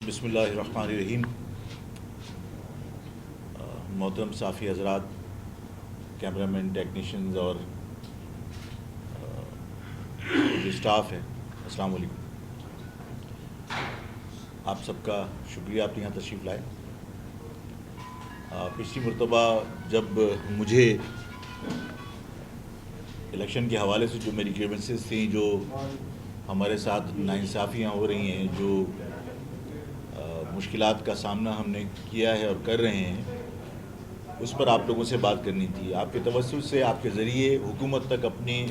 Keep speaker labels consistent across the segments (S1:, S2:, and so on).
S1: بسم اللہ الرحمن الرحیم۔ محترم صحافی حضرات، کیمرہ مین، ٹیکنیشینز اور جو اسٹاف ہے، السلام علیکم۔ آپ سب کا شکریہ، آپ یہاں تشریف لائے۔ پچھلی مرتبہ جب مجھے الیکشن کے حوالے سے جو میری گریونسز تھیں، جو ہمارے ساتھ ناانصافیاں ہو رہی ہیں، جو مشکلات کا سامنا ہم نے کیا ہے اور کر رہے ہیں، اس پر آپ لوگوں سے بات کرنی تھی۔ آپ کے توسط سے، آپ کے ذریعے حکومت تک اپنی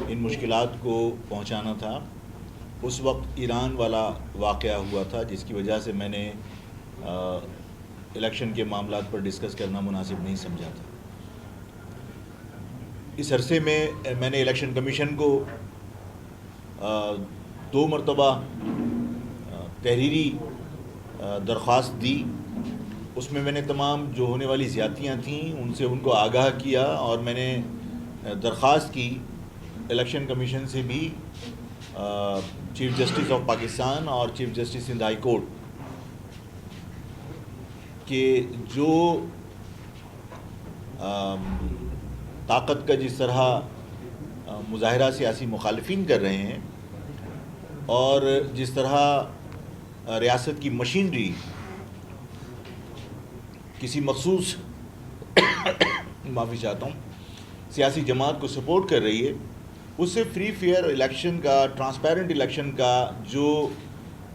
S1: ان مشکلات کو پہنچانا تھا۔ اس وقت ایران والا واقعہ ہوا تھا، جس کی وجہ سے میں نے الیکشن کے معاملات پر ڈسکس کرنا مناسب نہیں سمجھا تھا۔ اس عرصے میں میں نے الیکشن کمیشن کو 2 مرتبہ تحریری درخواست دی۔ اس میں نے تمام جو ہونے والی زیادتیاں تھیں ان کو آگاہ کیا، اور میں نے درخواست کی الیکشن کمیشن سے بھی، چیف جسٹس آف پاکستان اور chief justice in high court, کہ جو طاقت کا جس طرح مظاہرہ سیاسی مخالفین کر رہے ہیں، اور جس طرح ریاست کی مشینری کسی مخصوص معافی چاہتا ہوں سیاسی جماعت کو سپورٹ کر رہی ہے، اس سے فری فیئر الیکشن کا، ٹرانسپیرنٹ الیکشن کا جو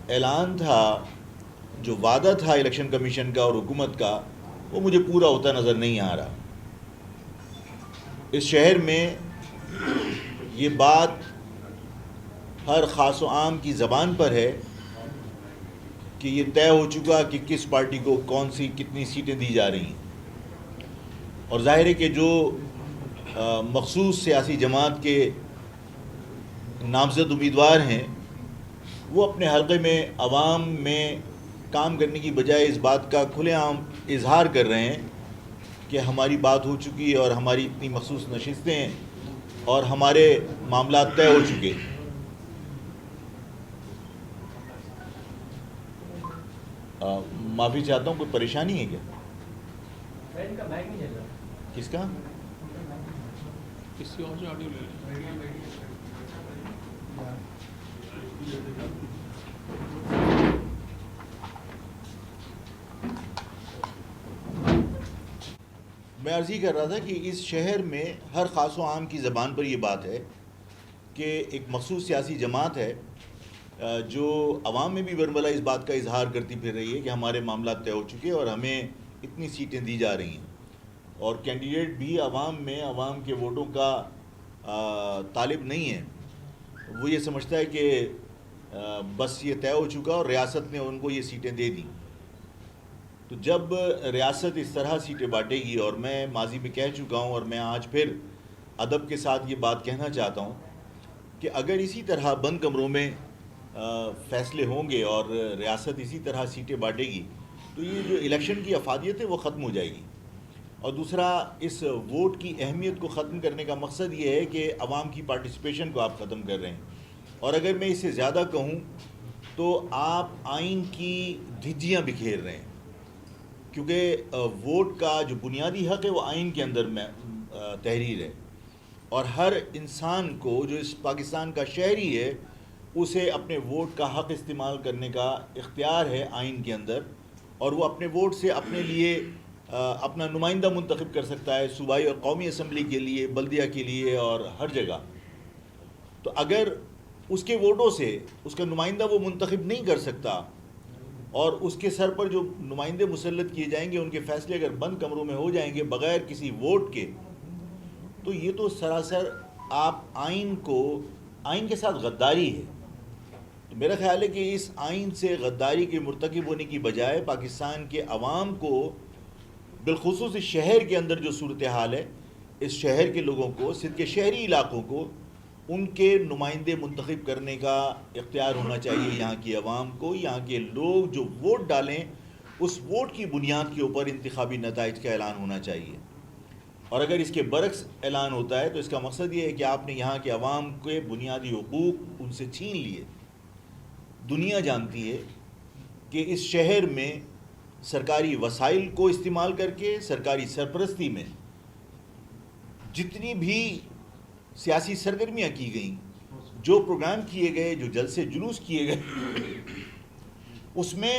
S1: اعلان تھا، جو وعدہ تھا الیکشن کمیشن کا اور حکومت کا، وہ مجھے پورا ہوتا نظر نہیں آ رہا۔ اس شہر میں یہ بات ہر خاص و عام کی زبان پر ہے کہ یہ طے ہو چکا کہ کس پارٹی کو کون سی کتنی سیٹیں دی جا رہی ہیں، اور ظاہر ہے کہ جو مخصوص سیاسی جماعت کے نامزد امیدوار ہیں، وہ اپنے حلقے میں عوام میں کام کرنے کی بجائے اس بات کا کھلے عام اظہار کر رہے ہیں کہ ہماری بات ہو چکی ہے، اور ہماری اتنی مخصوص نشستیں ہیں، اور ہمارے معاملات طے ہو چکے۔ معافی چاہتا ہوں، کوئی پریشانی ہے کیا؟ کس کا؟
S2: کسی اور سے آڈیو لے لیں۔
S1: میں عرض ہی کر رہا تھا کہ اس شہر میں ہر خاص و عام کی زبان پر یہ بات ہے کہ ایک مخصوص سیاسی جماعت ہے جو عوام میں بھی برملا اس بات کا اظہار کرتی پھر رہی ہے کہ ہمارے معاملات طے ہو چکے اور ہمیں اتنی سیٹیں دی جا رہی ہیں، اور کینڈیڈیٹ بھی عوام میں عوام کے ووٹوں کا طالب نہیں ہے۔ وہ یہ سمجھتا ہے کہ بس یہ طے ہو چکا اور ریاست نے ان کو یہ سیٹیں دے دیں۔ تو جب ریاست اس طرح سیٹیں بانٹے گی، اور میں ماضی میں کہہ چکا ہوں اور میں آج پھر ادب کے ساتھ یہ بات کہنا چاہتا ہوں کہ اگر اسی طرح بند کمروں میں فیصلے ہوں گے اور ریاست اسی طرح سیٹیں بانٹے گی، تو یہ جو الیکشن کی افادیت ہے وہ ختم ہو جائے گی۔ اور دوسرا، اس ووٹ کی اہمیت کو ختم کرنے کا مقصد یہ ہے کہ عوام کی پارٹیسپیشن کو آپ ختم کر رہے ہیں، اور اگر میں اس سے زیادہ کہوں تو آپ آئین کی دھجیاں بکھیر رہے ہیں، کیونکہ ووٹ کا جو بنیادی حق ہے وہ آئین کے اندر میں تحریر ہے، اور ہر انسان کو جو اس پاکستان کا شہری ہے اسے اپنے ووٹ کا حق استعمال کرنے کا اختیار ہے آئین کے اندر، اور وہ اپنے ووٹ سے اپنے لیے اپنا نمائندہ منتخب کر سکتا ہے، صوبائی اور قومی اسمبلی کے لیے، بلدیہ کے لیے، اور ہر جگہ۔ تو اگر اس کے ووٹوں سے اس کا نمائندہ وہ منتخب نہیں کر سکتا، اور اس کے سر پر جو نمائندے مسلط کیے جائیں گے ان کے فیصلے اگر بند کمروں میں ہو جائیں گے بغیر کسی ووٹ کے، تو یہ تو سراسر آپ آئین کے ساتھ غداری ہے۔ تو میرا خیال ہے کہ اس آئین سے غداری کے مرتکب ہونے کی بجائے پاکستان کے عوام کو، بالخصوص اس شہر کے اندر جو صورتحال ہے، اس شہر کے لوگوں کو، صرف کے شہری علاقوں کو، ان کے نمائندے منتخب کرنے کا اختیار ہونا چاہیے یہاں کی عوام کو۔ یہاں کے لوگ جو ووٹ ڈالیں، اس ووٹ کی بنیاد کے اوپر انتخابی نتائج کا اعلان ہونا چاہیے، اور اگر اس کے برعکس اعلان ہوتا ہے تو اس کا مقصد یہ ہے کہ آپ نے یہاں کے عوام کے بنیادی حقوق ان سے چھین لیے۔ دنیا جانتی ہے کہ اس شہر میں سرکاری وسائل کو استعمال کر کے سرکاری سرپرستی میں جتنی بھی سیاسی سرگرمیاں کی گئیں، جو پروگرام کیے گئے، جو جلسے جلوس کیے گئے، اس میں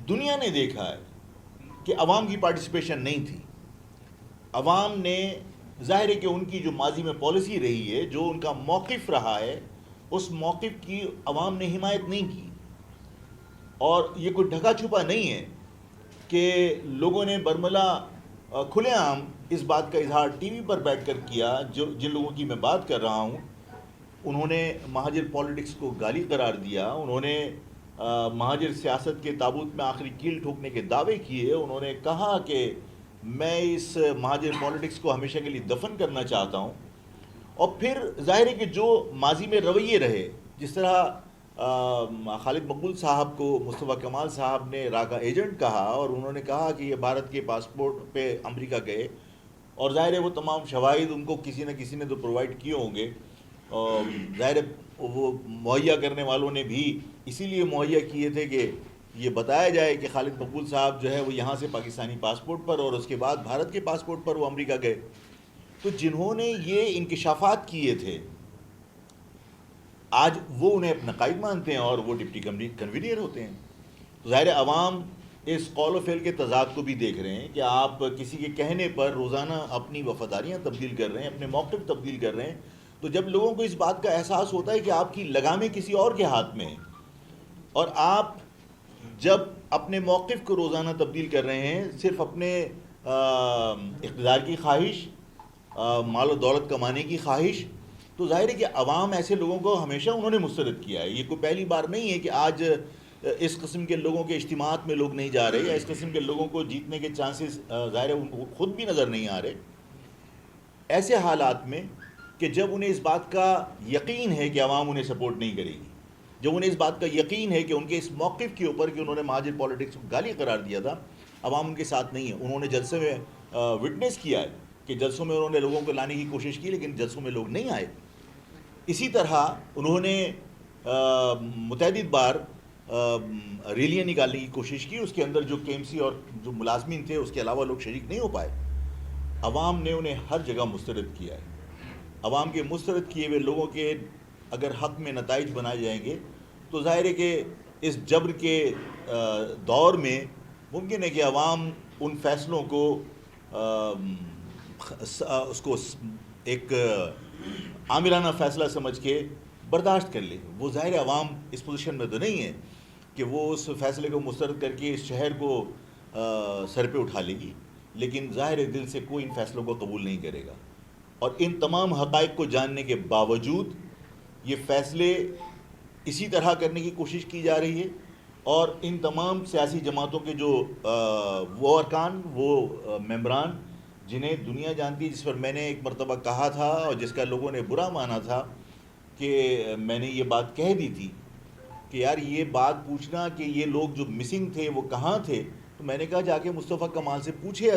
S1: دنیا نے دیکھا ہے کہ عوام کی پارٹیسپیشن نہیں تھی. عوام نے ظاہر ہے کہ ان کی جو ماضی میں پالیسی رہی ہے، جو ان کا موقف رہا ہے، اس موقف کی عوام نے حمایت نہیں کی. اور یہ کوئی ڈھکا چھپا نہیں ہے کہ لوگوں نے برملا کھلے عام اس بات کا اظہار ٹی وی پر بیٹھ کر کیا. جن لوگوں کی میں بات کر رہا ہوں، انہوں نے مہاجر پالیٹکس کو گالی قرار دیا، انہوں نے مہاجر سیاست کے تابوت میں آخری کیل ٹھوکنے کے دعوے کیے. انہوں نے کہا کہ میں اس مہاجر پالیٹکس کو ہمیشہ کے لیے دفن کرنا چاہتا ہوں. اور پھر ظاہر ہے کہ جو ماضی میں رویے رہے، جس طرح خالد مقبول صاحب کو مصطفیٰ کمال صاحب نے را کا ایجنٹ کہا، اور انہوں نے کہا کہ یہ بھارت کے پاسپورٹ پہ امریکہ گئے، اور ظاہر ہے وہ تمام شواہد ان کو کسی نہ کسی نے تو پرووائڈ کیے ہوں گے. اور ظاہر ہے وہ مہیا کرنے والوں نے بھی اسی لیے مہیا کیے تھے کہ یہ بتایا جائے کہ خالد مقبول صاحب جو ہے وہ یہاں سے پاکستانی پاسپورٹ پر اور اس کے بعد بھارت کے پاسپورٹ پر وہ امریکہ گئے. تو جنہوں نے یہ انکشافات کیے تھے، آج وہ انہیں اپنا قائد مانتے ہیں اور وہ ڈپٹی کنوینئر ہوتے ہیں. تو ظاہر عوام اس قول و فعل کے تضاد کو بھی دیکھ رہے ہیں کہ آپ کسی کے کہنے پر روزانہ اپنی وفاداریاں تبدیل کر رہے ہیں، اپنے موقف تبدیل کر رہے ہیں. تو جب لوگوں کو اس بات کا احساس ہوتا ہے کہ آپ کی لگامیں کسی اور کے ہاتھ میں ہیں، اور آپ جب اپنے موقف کو روزانہ تبدیل کر رہے ہیں صرف اپنے اقتدار کی خواہش، مال و دولت کمانے کی خواہش، تو ظاہر ہے کہ عوام ایسے لوگوں کو ہمیشہ انہوں نے مسترد کیا ہے. یہ کوئی پہلی بار نہیں ہے کہ آج اس قسم کے لوگوں کے اجتماعات میں لوگ نہیں جا رہے، یا اس قسم کے لوگوں کو جیتنے کے چانسز ظاہر ہے ان کو خود بھی نظر نہیں آ رہے. ایسے حالات میں کہ جب انہیں اس بات کا یقین ہے کہ عوام انہیں سپورٹ نہیں کرے گی، جب انہیں اس بات کا یقین ہے کہ ان کے اس موقف کے اوپر کہ انہوں نے مہاجر پالیٹکس کو گالی قرار دیا تھا، عوام ان کے ساتھ نہیں ہے. انہوں نے جلسے میں وٹنس کیا ہے کہ جلسوں میں انہوں نے لوگوں کو لانے کی کوشش کی، لیکن جلسوں میں لوگ نہیں آئے. اسی طرح انہوں نے متعدد بار ریلیاں نکالنے کی کوشش کی، اس کے اندر جو کے ایم سی اور جو ملازمین تھے اس کے علاوہ لوگ شریک نہیں ہو پائے. عوام نے انہیں ہر جگہ مسترد کیا ہے. عوام کے مسترد کیے ہوئے لوگوں کے اگر حق میں نتائج بنائے جائیں گے تو ظاہر ہے کہ اس جبر کے دور میں ممکن ہے کہ عوام ان فیصلوں کو اس کو ایک عامرانہ فیصلہ سمجھ کے برداشت کر لے. وہ ظاہر عوام اس پوزیشن میں تو نہیں ہے کہ وہ اس فیصلے کو مسترد کر کے اس شہر کو سر پہ اٹھا لے گی، لیکن ظاہر دل سے کوئی ان فیصلوں کو قبول نہیں کرے گا. اور ان تمام حقائق کو جاننے کے باوجود یہ فیصلے اسی طرح کرنے کی کوشش کی جا رہی ہے. اور ان تمام سیاسی جماعتوں کے جو وہ ارکان، وہ ممبران جنہیں دنیا جانتی ہے، جس پر میں نے ایک مرتبہ کہا تھا اور جس کا لوگوں نے برا مانا تھا کہ میں نے یہ بات کہہ دی تھی کہ یار یہ بات پوچھنا کہ یہ لوگ جو مسنگ تھے وہ کہاں تھے، تو میں نے کہا جا کے مصطفیٰ کمال سے پوچھے.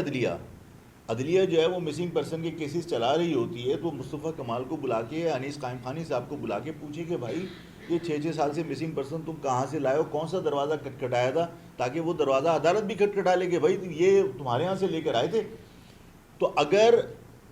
S1: عدلیہ جو ہے وہ مسنگ پرسن کے کیسز چلا رہی ہوتی ہے، تو مصطفیٰ کمال کو بلا کے، انیس قائم خانی صاحب کو بلا کے پوچھے کہ بھائی یہ 6 سال سے مسنگ پرسن تم کہاں سے لائے ہو، کون سا دروازہ کھٹکھٹایا تھا، تاکہ وہ دروازہ عدالت بھی کھٹکھٹا لے کہ بھائی یہ تمہارے ہاں سے لے کر آئے تھے. تو اگر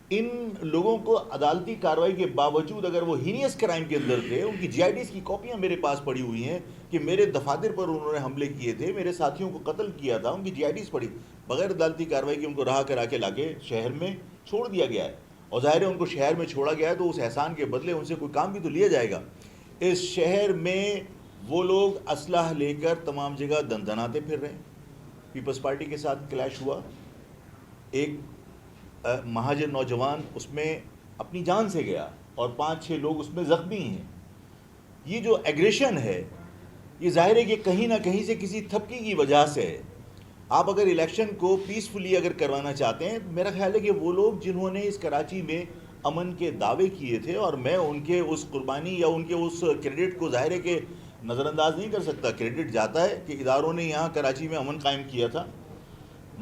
S1: ان لوگوں کو عدالتی کارروائی کے باوجود اگر وہ ہینیس کرائم کے اندر تھے، ان کی جی آئی ڈیز کی کاپیاں میرے پاس پڑی ہوئی ہیں کہ میرے دفاتر پر انہوں نے حملے کیے تھے، میرے ساتھیوں کو قتل کیا تھا، ان کی جی آئی ڈیز پڑی، بغیر عدالتی کارروائی کے ان کو رہا کرا کے لا کے شہر میں چھوڑ دیا گیا ہے. اور ظاہر ہے ان کو شہر میں چھوڑا گیا ہے تو اس احسان کے بدلے ان سے کوئی کام بھی تو لیا جائے گا. اس شہر میں وہ لوگ اسلحہ لے کر تمام جگہ دندناتے پھر رہے ہیں. پیپلز پارٹی کے ساتھ کلیش ہوا، ایک مہاجر نوجوان اس میں اپنی جان سے گیا اور 5-6 لوگ اس میں زخمی ہیں. یہ جو ایگریشن ہے یہ ظاہر ہے کہ کہیں نہ کہیں سے کسی تھپکی کی وجہ سے ہے. آپ اگر الیکشن کو پیسفلی اگر کروانا چاہتے ہیں، میرا خیال ہے کہ وہ لوگ جنہوں نے اس کراچی میں امن کے دعوے کیے تھے، اور میں ان کے اس قربانی یا ان کے اس کریڈٹ کو ظاہر ہے کہ نظر انداز نہیں کر سکتا. کریڈٹ جاتا ہے کہ اداروں نے یہاں کراچی میں امن قائم کیا تھا.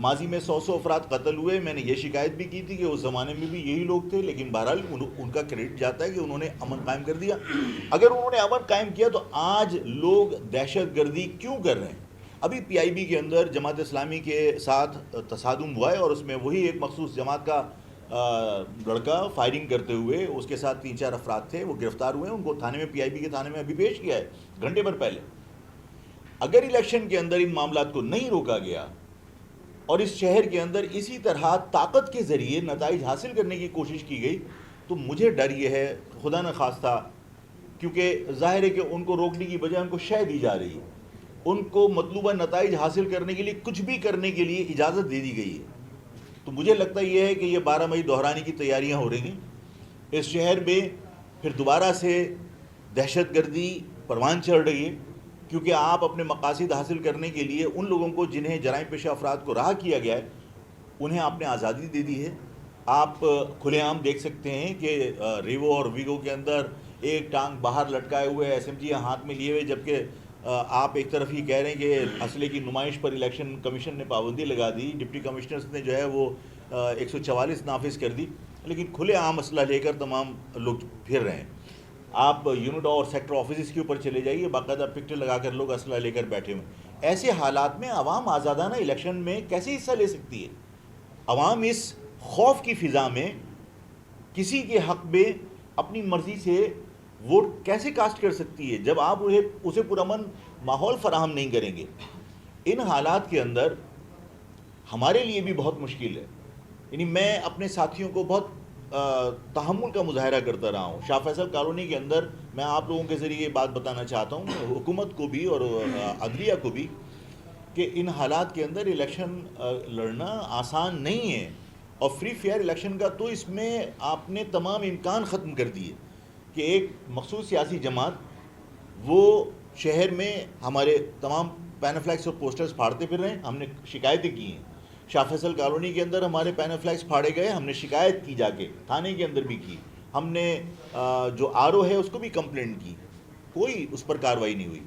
S1: ماضی میں 100 افراد قتل ہوئے، میں نے یہ شکایت بھی کی تھی کہ اس زمانے میں بھی یہی لوگ تھے، لیکن بہرحال ان کا کریڈٹ جاتا ہے کہ انہوں نے امن قائم کر دیا. اگر انہوں نے امن قائم کیا تو آج لوگ دہشت گردی کیوں کر رہے ہیں؟ ابھی پی آئی بی کے اندر جماعت اسلامی کے ساتھ تصادم ہوا ہے اور اس میں وہی ایک مخصوص جماعت کا لڑکا فائرنگ کرتے ہوئے اس کے ساتھ 3-4 افراد تھے، وہ گرفتار ہوئے ہیں، ان کو تھانے میں پی آئی بی کے تھانے میں ابھی پیش کیا ہے گھنٹے بھر پہلے۔ اگر الیکشن کے اندر ان معاملات کو نہیں روکا گیا اور اس شہر کے اندر اسی طرح طاقت کے ذریعے نتائج حاصل کرنے کی کوشش کی گئی تو مجھے ڈر یہ ہے، خدا نہ خواستہ، کیونکہ ظاہر ہے کہ ان کو روکنے کی بجائے ان کو شے دی جا رہی ہے، ان کو مطلوبہ نتائج حاصل کرنے کے لیے کچھ بھی کرنے کے لیے اجازت دے دی گئی ہے۔ تو مجھے لگتا یہ ہے کہ یہ 12 مئی دہرانے کی تیاریاں ہو رہی ہیں اس شہر میں، پھر دوبارہ سے دہشت گردی پروان چڑھ رہی ہے، کیونکہ آپ اپنے مقاصد حاصل کرنے کے لیے ان لوگوں کو جنہیں جرائم پیشہ افراد کو رہا کیا گیا ہے انہیں آپ نے آزادی دے دی ہے۔ آپ کھلے عام دیکھ سکتے ہیں کہ ریوو اور ویگو کے اندر ایک ٹانگ باہر لٹکائے ہوئے ایس ایم جی ہاتھ میں لیے ہوئے، جبکہ آپ ایک طرف یہ کہہ رہے ہیں کہ اسلحے کی نمائش پر الیکشن کمیشن نے پابندی لگا دی، ڈپٹی کمشنرز نے جو ہے وہ 144 نافذ کر دی، لیکن کھلے عام اسلحہ لے کر تمام لوگ پھر رہے ہیں۔ آپ یونٹ اور سیکٹر آفیسز کے اوپر چلے جائیے، باقاعدہ پکچر لگا کر لوگ اسلحہ لے کر بیٹھے ہوئے ہیں۔ ایسے حالات میں عوام آزادانہ الیکشن میں کیسے حصہ لے سکتی ہے؟ عوام اس خوف کی فضا میں کسی کے حق میں اپنی مرضی سے ووٹ کیسے کاسٹ کر سکتی ہے جب آپ اسے پرامن ماحول فراہم نہیں کریں گے؟ ان حالات کے اندر ہمارے لیے بھی بہت مشکل ہے۔ یعنی میں اپنے ساتھیوں کو بہت تحمل کا مظاہرہ کرتا رہا ہوں۔ شاہ فیصل کالونی کے اندر میں آپ لوگوں کے ذریعے یہ بات بتانا چاہتا ہوں حکومت کو بھی اور عدلیہ کو بھی کہ ان حالات کے اندر الیکشن لڑنا آسان نہیں ہے، اور فری فیئر الیکشن کا تو اس میں آپ نے تمام امکان ختم کر دیے کہ ایک مخصوص سیاسی جماعت وہ شہر میں ہمارے تمام پین فلیکس اور پوسٹرز پھاڑتے پھر رہے ہیں۔ ہم نے شکایتیں کی ہیں، شاہ فیصل کالونی کے اندر ہمارے پین فلیکس پھاڑے گئے، ہم نے شکایت کی، جا کے تھانے کے اندر بھی کی، ہم نے جو آر او ہے اس کو بھی کمپلینٹ کی، کوئی اس پر کارروائی نہیں ہوئی۔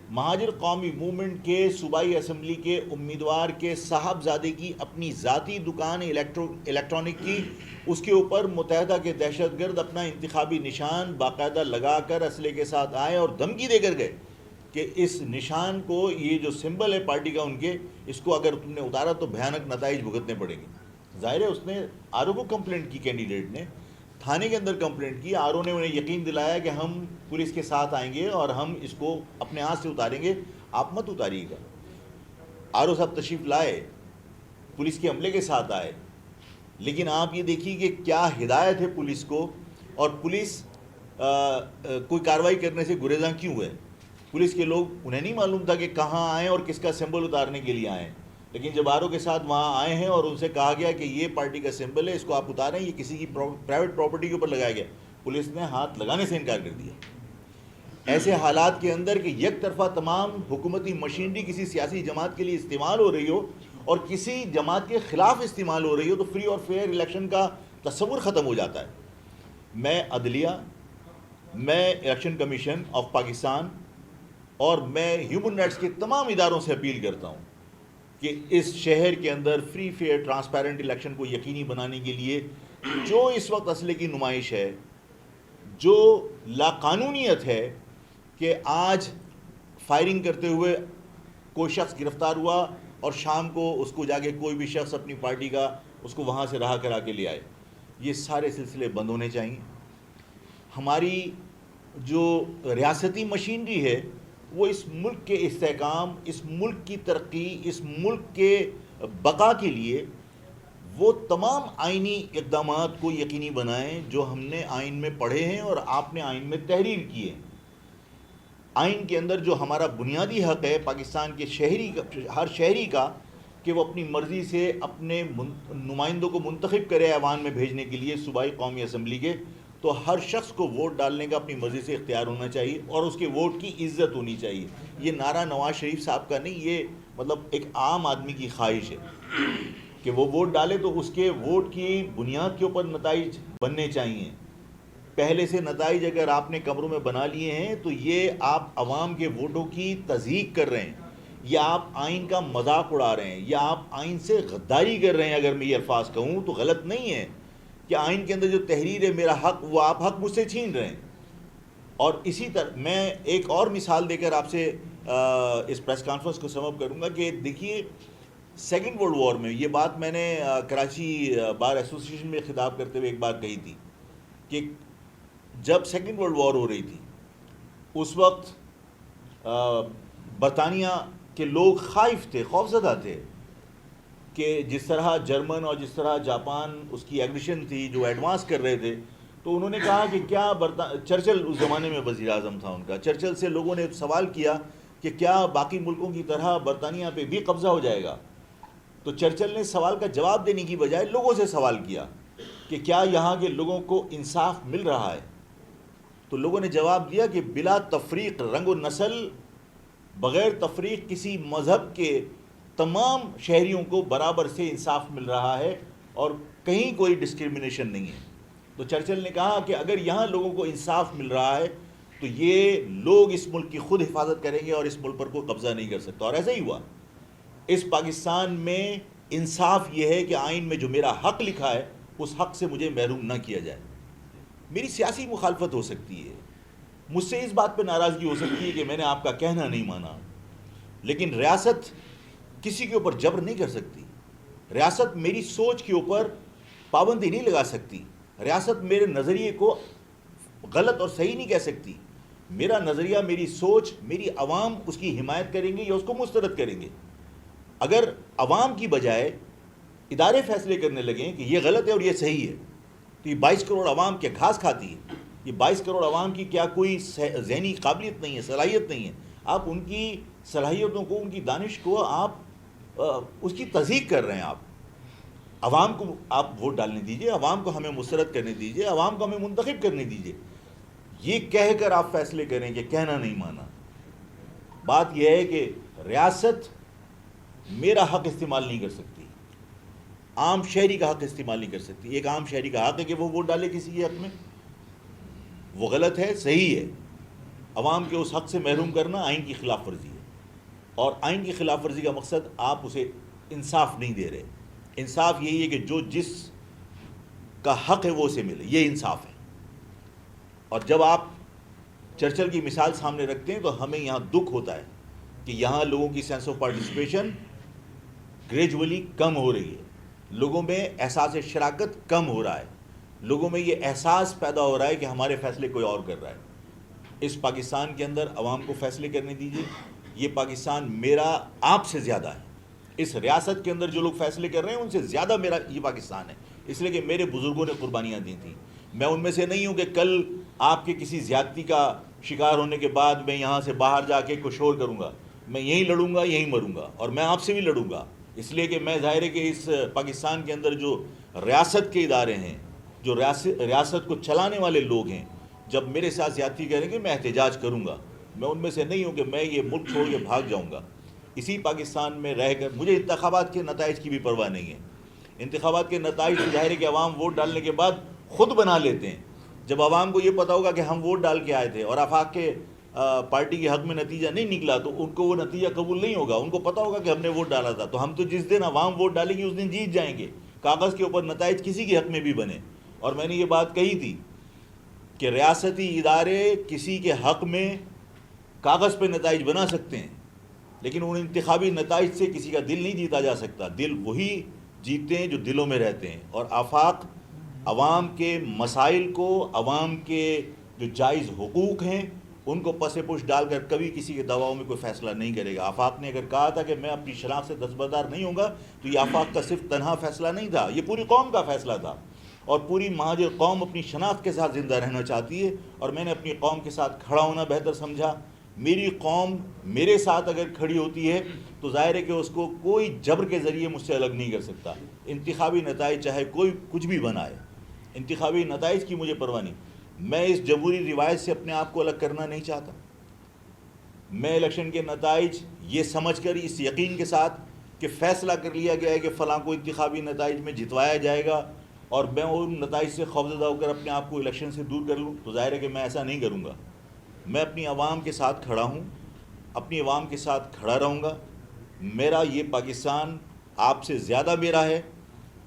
S1: مہاجر قومی موومنٹ کے صوبائی اسمبلی کے امیدوار کے صاحبزادے کی اپنی ذاتی دکان الیکٹرانک کی، اس کے اوپر متحدہ کے دہشت گرد اپنا انتخابی نشان باقاعدہ لگا کر اسلحے کے ساتھ آئے اور دھمکی دے کر گئے کہ اس نشان کو، یہ جو سمبل ہے پارٹی کا ان کے، اس کو اگر تم نے اتارا تو بھیانک نتائج بھگتنے پڑیں گے۔ ظاہر ہے اس نے آر او کو کمپلینٹ کی، کینڈیڈیٹ نے تھانے کے اندر کمپلینٹ کی، آر او نے انہیں یقین دلایا کہ ہم پولیس کے ساتھ آئیں گے اور ہم اس کو اپنے ہاتھ سے اتاریں گے، آپ مت اتاریے گا۔ آر او صاحب تشریف لائے، پولیس کے عملے کے ساتھ آئے، لیکن آپ یہ دیکھیے کہ کیا ہدایت ہے پولیس کو، اور پولیس کوئی کارروائی کرنے سے گریزاں کیوں ہے؟ پولیس کے لوگ، انہیں نہیں معلوم تھا کہ کہاں آئیں اور کس کا سمبل اتارنے کے لیے آئیں، لیکن جب آر او کے ساتھ وہاں آئے ہیں اور ان سے کہا گیا کہ یہ پارٹی کا سمبل ہے، اس کو آپ اتاریں، یہ کسی کی پرائیویٹ پراپرٹی کے اوپر لگایا گیا، پولیس نے ہاتھ لگانے سے انکار کر دیا۔ ایسے حالات کے اندر کہ یک طرفہ تمام حکومتی مشینری کسی سیاسی جماعت کے لیے استعمال ہو رہی ہو اور کسی جماعت کے خلاف استعمال ہو رہی ہو، تو فری اور فیئر الیکشن کا تصور ختم ہو جاتا ہے۔ میں عدلیہ، میں الیکشن کمیشن آف پاکستان اور میں ہیومن رائٹس کے تمام اداروں سے اپیل کرتا ہوں کہ اس شہر کے اندر فری فیئر ٹرانسپیرنٹ الیکشن کو یقینی بنانے کے لیے جو اس وقت اسلحے کی نمائش ہے، جو لاقانونیت ہے کہ آج فائرنگ کرتے ہوئے کوئی شخص گرفتار ہوا اور شام کو اس کو جا کے کوئی بھی شخص اپنی پارٹی کا اس کو وہاں سے رہا کرا کے لے آئے، یہ سارے سلسلے بند ہونے چاہیے۔ ہماری جو ریاستی مشینری ہے وہ اس ملک کے استحکام، اس ملک کی ترقی، اس ملک کے بقا کے لیے وہ تمام آئینی اقدامات کو یقینی بنائیں جو ہم نے آئین میں پڑھے ہیں اور آپ نے آئین میں تحریر کی ہے۔ آئین کے اندر جو ہمارا بنیادی حق ہے پاکستان کے ہر شہری کا کہ وہ اپنی مرضی سے اپنے نمائندوں کو منتخب کرے ایوان میں بھیجنے کے لیے صوبائی قومی اسمبلی کے، تو ہر شخص کو ووٹ ڈالنے کا اپنی مرضی سے اختیار ہونا چاہیے اور اس کے ووٹ کی عزت ہونی چاہیے۔ یہ نعرہ نواز شریف صاحب کا نہیں، یہ مطلب ایک عام آدمی کی خواہش ہے کہ وہ ووٹ ڈالے تو اس کے ووٹ کی بنیاد کے اوپر نتائج بننے چاہیے۔ پہلے سے نتائج اگر آپ نے کمروں میں بنا لیے ہیں تو یہ آپ عوام کے ووٹوں کی تضییق کر رہے ہیں، یا آپ آئین کا مذاق اڑا رہے ہیں، یا آپ آئین سے غداری کر رہے ہیں۔ اگر میں یہ الفاظ کہوں تو غلط نہیں ہے کہ آئین کے اندر جو تحریر ہے میرا حق، وہ آپ حق مجھ سے چھین رہے ہیں۔ اور اسی طرح میں ایک اور مثال دے کر آپ سے اس پریس کانفرنس کو سم اپ کروں گا کہ دیکھیے سیکنڈ ورلڈ وار میں یہ بات میں نے کراچی بار ایسوسیشن میں خطاب کرتے ہوئے ایک بار کہی تھی کہ جب سیکنڈ ورلڈ وار ہو رہی تھی اس وقت برطانیہ کے لوگ خائف تھے، خوفزدہ تھے کہ جس طرح جرمن اور جس طرح جاپان اس کی ایگریشن تھی جو ایڈوانس کر رہے تھے، تو انہوں نے کہا کہ کیا چرچل اس زمانے میں وزیر اعظم تھا ان کا، چرچل سے لوگوں نے سوال کیا کہ کیا باقی ملکوں کی طرح برطانیہ پہ بھی قبضہ ہو جائے گا؟ تو چرچل نے سوال کا جواب دینے کی بجائے لوگوں سے سوال کیا کہ کیا یہاں کے لوگوں کو انصاف مل رہا ہے؟ تو لوگوں نے جواب دیا کہ بلا تفریق رنگ و نسل، بغیر تفریق کسی مذہب کے تمام شہریوں کو برابر سے انصاف مل رہا ہے اور کہیں کوئی ڈسکرمنیشن نہیں ہے۔ تو چرچل نے کہا کہ اگر یہاں لوگوں کو انصاف مل رہا ہے تو یہ لوگ اس ملک کی خود حفاظت کریں گے اور اس ملک پر کوئی قبضہ نہیں کر سکتا، اور ایسا ہی ہوا۔ اس پاکستان میں انصاف یہ ہے کہ آئین میں جو میرا حق لکھا ہے اس حق سے مجھے محروم نہ کیا جائے۔ میری سیاسی مخالفت ہو سکتی ہے، مجھ سے اس بات پہ ناراضگی ہو سکتی ہے کہ میں نے آپ کا کہنا نہیں مانا، لیکن ریاست کسی کے اوپر جبر نہیں کر سکتی، ریاست میری سوچ کے اوپر پابندی نہیں لگا سکتی، ریاست میرے نظریے کو غلط اور صحیح نہیں کہہ سکتی۔ میرا نظریہ، میری سوچ، میری عوام اس کی حمایت کریں گے یا اس کو مسترد کریں گے۔ اگر عوام کی بجائے ادارے فیصلے کرنے لگیں کہ یہ غلط ہے اور یہ صحیح ہے، تو یہ 22 کروڑ عوام کیا گھاس کھاتی ہے؟ یہ 22 کروڑ عوام کی کیا کوئی ذہنی قابلیت نہیں ہے، صلاحیت نہیں ہے؟ آپ ان کی صلاحیتوں کو، ان کی دانش کو آپ اس کی تضحیق کر رہے ہیں۔ آپ عوام کو آپ ووٹ ڈالنے دیجئے، عوام کو ہمیں مسترد کرنے دیجئے، عوام کو ہمیں منتخب کرنے دیجئے۔ یہ کہہ کر آپ فیصلے کریں کہ کہنا نہیں مانا۔ بات یہ ہے کہ ریاست میرا حق استعمال نہیں کر سکتی، عام شہری کا حق استعمال نہیں کر سکتی۔ ایک عام شہری کا حق ہے کہ وہ ووٹ ڈالے کسی کے حق میں، وہ غلط ہے، صحیح ہے۔ عوام کے اس حق سے محروم کرنا آئین کی خلاف ورزی ہے، اور آئین کی خلاف ورزی کا مقصد آپ اسے انصاف نہیں دے رہے۔ انصاف یہی ہے کہ جو جس کا حق ہے وہ اسے ملے، یہ انصاف ہے۔ اور جب آپ چرچل کی مثال سامنے رکھتے ہیں تو ہمیں یہاں دکھ ہوتا ہے کہ یہاں لوگوں کی سینس آف پارٹیسپیشن گریجولی کم ہو رہی ہے، لوگوں میں احساس شراکت کم ہو رہا ہے، لوگوں میں یہ احساس پیدا ہو رہا ہے کہ ہمارے فیصلے کوئی اور کر رہا ہے۔ اس پاکستان کے اندر عوام کو فیصلے کرنے دیجیے۔ یہ پاکستان میرا آپ سے زیادہ ہے۔ اس ریاست کے اندر جو لوگ فیصلے کر رہے ہیں ان سے زیادہ میرا یہ پاکستان ہے، اس لیے کہ میرے بزرگوں نے قربانیاں دی تھیں۔ میں ان میں سے نہیں ہوں کہ کل آپ کے کسی زیادتی کا شکار ہونے کے بعد میں یہاں سے باہر جا کے کچھ اور کروں گا۔ میں یہیں لڑوں گا، یہیں مروں گا، اور میں آپ سے بھی لڑوں گا، اس لیے کہ میں ظاہر ہے کہ اس پاکستان کے اندر جو ریاست کے ادارے ہیں، جو ریاست کو چلانے والے لوگ ہیں، جب میرے ساتھ زیادتی کریں گے میں احتجاج کروں گا۔ میں ان میں سے نہیں ہوں کہ میں یہ ملک چھوڑ کے بھاگ جاؤں گا۔ اسی پاکستان میں رہ کر مجھے انتخابات کے نتائج کی بھی پرواہ نہیں ہے۔ انتخابات کے نتائج تو ظاہر ہے کہ عوام ووٹ ڈالنے کے بعد خود بنا لیتے ہیں۔ جب عوام کو یہ پتہ ہوگا کہ ہم ووٹ ڈال کے آئے تھے اور آفاق کے پارٹی کے حق میں نتیجہ نہیں نکلا تو ان کو وہ نتیجہ قبول نہیں ہوگا، ان کو پتہ ہوگا کہ ہم نے ووٹ ڈالا تھا۔ تو ہم تو جس دن عوام ووٹ ڈالیں گے اس دن جیت جائیں گے، کاغذ کے اوپر نتائج کسی کے حق میں بھی بنے۔ اور میں نے یہ بات کہی تھی کہ ریاستی ادارے کسی کے حق میں کاغذ پہ نتائج بنا سکتے ہیں، لیکن ان انتخابی نتائج سے کسی کا دل نہیں جیتا جا سکتا۔ دل وہی جیتتے ہیں جو دلوں میں رہتے ہیں، اور آفاق عوام کے مسائل کو، عوام کے جو جائز حقوق ہیں ان کو پس پش ڈال کر کبھی کسی کے دباؤ میں کوئی فیصلہ نہیں کرے گا۔ آفاق نے اگر کہا تھا کہ میں اپنی شناخت سے دستبردار نہیں ہوں گا تو یہ آفاق کا صرف تنہا فیصلہ نہیں تھا، یہ پوری قوم کا فیصلہ تھا، اور پوری مہاجر قوم اپنی شناخت کے ساتھ زندہ رہنا چاہتی ہے، اور میں نے اپنی قوم کے ساتھ کھڑا ہونا بہتر سمجھا۔ میری قوم میرے ساتھ اگر کھڑی ہوتی ہے تو ظاہر ہے کہ اس کو کوئی جبر کے ذریعے مجھ سے الگ نہیں کر سکتا۔ انتخابی نتائج چاہے کوئی کچھ بھی بنائے، انتخابی نتائج کی مجھے پرواہ نہیں۔ میں اس جمہوری روایت سے اپنے آپ کو الگ کرنا نہیں چاہتا۔ میں الیکشن کے نتائج یہ سمجھ کر، اس یقین کے ساتھ کہ فیصلہ کر لیا گیا ہے کہ فلاں کو انتخابی نتائج میں جتوایا جائے گا، اور میں ان نتائج سے خوفزدہ ہو کر اپنے آپ کو الیکشن سے دور کر لوں، تو ظاہر ہے کہ میں ایسا نہیں کروں گا۔ میں اپنی عوام کے ساتھ کھڑا ہوں، اپنی عوام کے ساتھ کھڑا رہوں گا۔ میرا یہ پاکستان آپ سے زیادہ میرا ہے،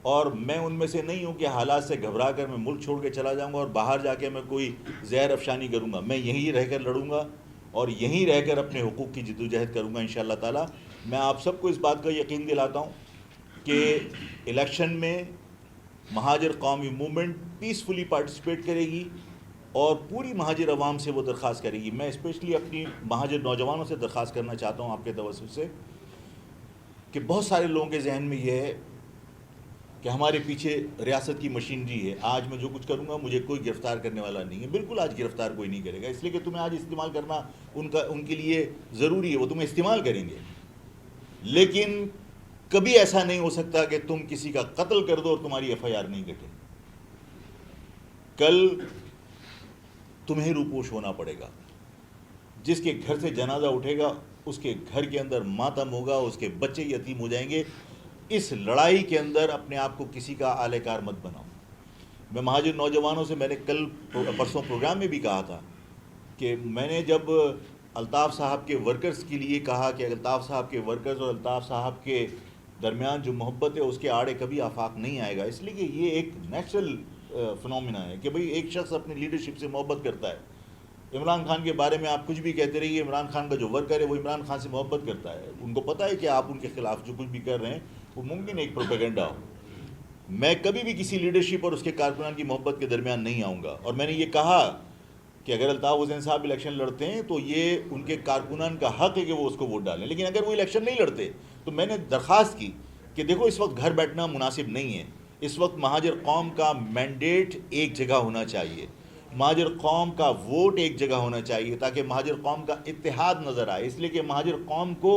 S1: اور میں ان میں سے نہیں ہوں کہ حالات سے گھبرا کر میں ملک چھوڑ کے چلا جاؤں گا اور باہر جا کے میں کوئی زہر افشانی کروں گا۔ میں یہیں رہ کر لڑوں گا، اور یہیں رہ کر اپنے حقوق کی جدوجہد کروں گا انشاءاللہ تعالی. میں آپ سب کو اس بات کا یقین دلاتا ہوں کہ الیکشن میں مہاجر قومی موومنٹ پیسفلی پارٹیسپیٹ کرے گی اور پوری مہاجر عوام سے وہ درخواست کرے گی. میں اسپیشلی اپنی مہاجر نوجوانوں سے درخواست کرنا چاہتا ہوں آپ کے توسط سے کہ بہت سارے لوگوں کے ذہن میں یہ ہے کہ ہمارے پیچھے ریاست کی مشینری ہے, آج میں جو کچھ کروں گا مجھے کوئی گرفتار کرنے والا نہیں ہے. بالکل آج گرفتار کوئی نہیں کرے گا, اس لیے کہ تمہیں آج استعمال کرنا ان کے لیے ضروری ہے, وہ تمہیں استعمال کریں گے. لیکن کبھی ایسا نہیں ہو سکتا کہ تم کسی کا قتل کر دو اور تمہاری ایف آئی آر نہیں کٹے. کل تمہیں روپوش ہونا پڑے گا. جس کے گھر سے جنازہ اٹھے گا اس کے گھر کے اندر ماتم ہوگا, اس کے بچے یتیم ہو جائیں گے. اس لڑائی کے اندر اپنے آپ کو کسی کا آلے کار مت بناؤ. میں مہاجر نوجوانوں سے, میں نے کل پرسوں پروگرام میں بھی کہا تھا کہ میں نے جب الطاف صاحب کے ورکرز کے لیے کہا کہ الطاف صاحب کے ورکرز اور الطاف صاحب کے درمیان جو محبت ہے اس کے آڑے کبھی آفاق نہیں آئے گا, اس لیے کہ یہ ایک نیچرل فنومینا ہے کہ بھئی ایک شخص اپنی لیڈرشپ سے محبت کرتا ہے. عمران خان کے بارے میں آپ کچھ بھی کہتے رہیے, عمران خان کا جو ورکر ہے وہ عمران خان سے محبت کرتا ہے. ان کو پتہ ہے کہ آپ ان کے خلاف جو کچھ بھی کر رہے ہیں وہ ممکن ایک پروپیگنڈا ہو. میں کبھی بھی کسی لیڈرشپ اور اس کے کارکنان کی محبت کے درمیان نہیں آؤں گا. اور میں نے یہ کہا کہ اگر الطاف حسین صاحب الیکشن لڑتے ہیں تو یہ ان کے کارکنان کا حق ہے کہ وہ اس کو ووٹ ڈالیں, لیکن اگر وہ الیکشن نہیں لڑتے تو میں نے درخواست کی کہ دیکھو اس وقت گھر بیٹھنا مناسب نہیں ہے. اس وقت مہاجر قوم کا مینڈیٹ ایک جگہ ہونا چاہیے, مہاجر قوم کا ووٹ ایک جگہ ہونا چاہیے تاکہ مہاجر قوم کا اتحاد نظر آئے. اس لیے کہ مہاجر قوم کو